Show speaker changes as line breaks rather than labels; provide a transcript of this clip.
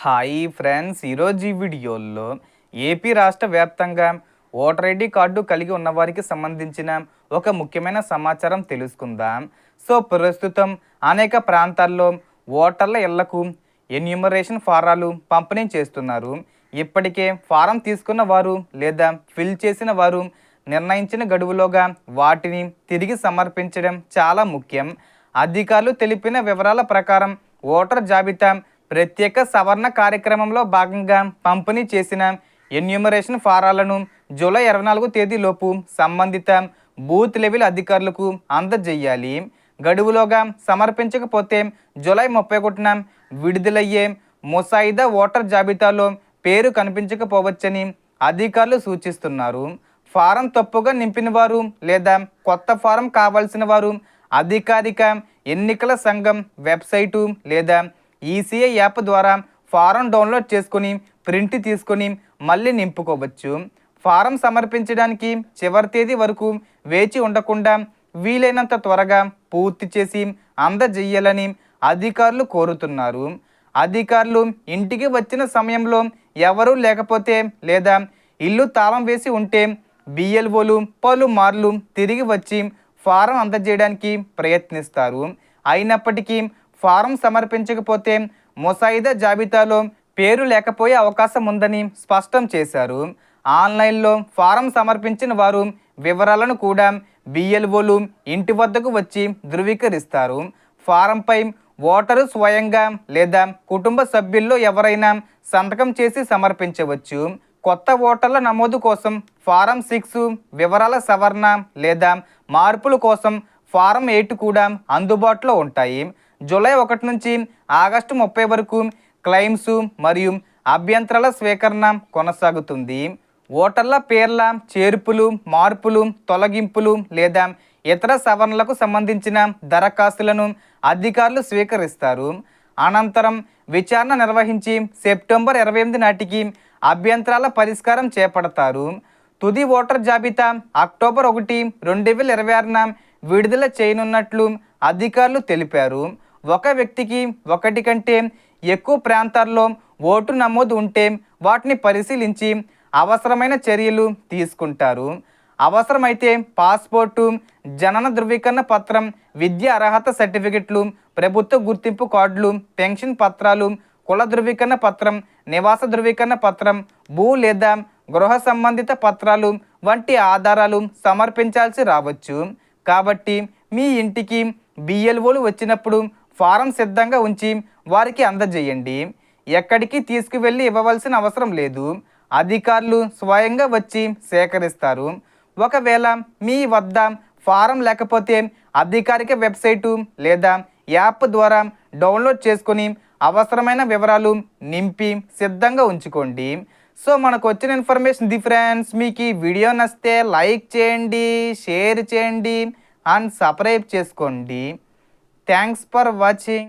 Hi friends, ఈరోజు ఈ వీడియోలో ఏపీ రాష్ట్ర వ్యాప్తంగా ఓటర్ ఐడి కార్డు కలిగి ఉన్నవారికి సంబంధించిన ఒక ముఖ్యమైన సమాచారం తెలుసుకుందాం. సో ప్రస్తుతం అనేక ప్రాంతాల్లో ఓటర్ల ఇళ్లకు ఎన్యూమరేషన్ ఫారాలు పంపిణీ చేస్తున్నారు. ఇప్పటికే ఫారం తీసుకున్న వారు లేదా ఫిల్ చేసిన వారు నిర్ణయించిన గడువులోగా వాటిని తిరిగి సమర్పించడం చాలా ముఖ్యం. అధికారులు తెలిపిన వివరాల ప్రకారం ఓటర్ జాబితా ప్రత్యేక సవరణ కార్యక్రమంలో భాగంగా పంపిణీ చేసిన ఎన్యూమరేషన్ ఫారాలను జూలై 24 తేదీలోపు సంబంధిత బూత్ లెవెల్ అధికారులకు అందజేయాలి. గడువులోగా సమర్పించకపోతే జూలై 31న విడుదలయ్యే ముసాయిదా ఓటర్ జాబితాలో పేరు కనిపించకపోవచ్చని అధికారులు సూచిస్తున్నారు. ఫారం తప్పుగా నింపిన వారు లేదా కొత్త ఫారం కావాల్సిన వారు అధికారిక ఎన్నికల సంఘం వెబ్సైటు లేదా ఈసీఐ యాప్ ద్వారా ఫారం డౌన్లోడ్ చేసుకుని ప్రింట్ తీసుకొని మళ్ళీ నింపుకోవచ్చు. ఫారం సమర్పించడానికి చివరి తేదీ వరకు వేచి ఉండకుండా వీలైనంత త్వరగా పూర్తి చేసి అందజేయాలని అధికారులు కోరుతున్నారు. అధికారులు ఇంటికి వచ్చిన సమయంలో ఎవరూ లేకపోతే లేదా ఇల్లు తాళం వేసి ఉంటే బిఎల్ఓలు పలుమార్లు తిరిగి వచ్చి ఫారం అందజేయడానికి ప్రయత్నిస్తారు. అయినప్పటికీ ఫారం సమర్పించకపోతే ముసాయిదా జాబితాలో పేరు లేకపోయే అవకాశం ఉందని స్పష్టం చేశారు. ఆన్లైన్లో ఫారం సమర్పించిన వారు వివరాలను కూడా బిఎల్ఓలు ఇంటి వద్దకు వచ్చి ధృవీకరిస్తారు. ఫారంపై ఓటరు స్వయంగా లేదా కుటుంబ సభ్యుల్లో ఎవరైనా సంతకం చేసి సమర్పించవచ్చు. కొత్త ఓటర్ల నమోదు కోసం ఫారం 6, వివరాల సవరణ లేదా మార్పుల కోసం ఫారం 8 కూడా అందుబాటులో ఉంటాయి. జూలై 1 నుంచి ఆగస్టు 30 వరకు క్లెయిమ్స్ మరియు అభ్యంతరాల స్వీకరణ కొనసాగుతుంది. ఓటర్ల పేర్ల చేర్పులు, మార్పులు, తొలగింపులు లేదా ఇతర సవరణలకు సంబంధించిన దరఖాస్తులను అధికారులు స్వీకరిస్తారు. అనంతరం విచారణ నిర్వహించి సెప్టెంబర్ 28 నాటికి అభ్యంతరాల పరిష్కారం చేపడతారు. తుది ఓటర్ జాబితా అక్టోబర్ 1, 2026న విడుదల చేయనున్నట్లు అధికారులు తెలిపారు. ఒక వ్యక్తికి ఒకటి కంటే ఎక్కువ ప్రాంతాల్లో ఓటు నమోదు ఉంటే వాటిని పరిశీలించి అవసరమైన చర్యలు తీసుకుంటారు. అవసరమైతే పాస్పోర్టు, జనన ధృవీకరణ పత్రం, విద్యా అర్హత సర్టిఫికెట్లు, ప్రభుత్వ గుర్తింపు కార్డులు, పెన్షన్ పత్రాలు, కుల ధృవీకరణ పత్రం, నివాస ధృవీకరణ పత్రం, భూ లేదా గృహ సంబంధిత పత్రాలు వంటి ఆధారాలు సమర్పించాల్సి రావచ్చు. కాబట్టి మీ ఇంటికి బిఎల్ఓలు వచ్చినప్పుడు ఫారం సిద్ధంగా ఉంచి వారికి అందజేయండి. ఎక్కడికి తీసుకువెళ్ళి ఇవ్వవలసిన అవసరం లేదు. అధికారులు స్వయంగా వచ్చి సేకరిస్తారు. ఒకవేళ మీ వద్ద ఫారం లేకపోతే అధికారిక వెబ్సైటు లేదా యాప్ ద్వారా డౌన్లోడ్ చేసుకొని అవసరమైన వివరాలు నింపి సిద్ధంగా ఉంచుకోండి. సో మనకు వచ్చిన ఇన్ఫర్మేషన్ ఫ్రెండ్స్, మీకు ఈ వీడియో నచ్చితే లైక్ చేయండి, షేర్ చేయండి అండ్ సబ్స్క్రైబ్ చేసుకోండి. Thanks for watching.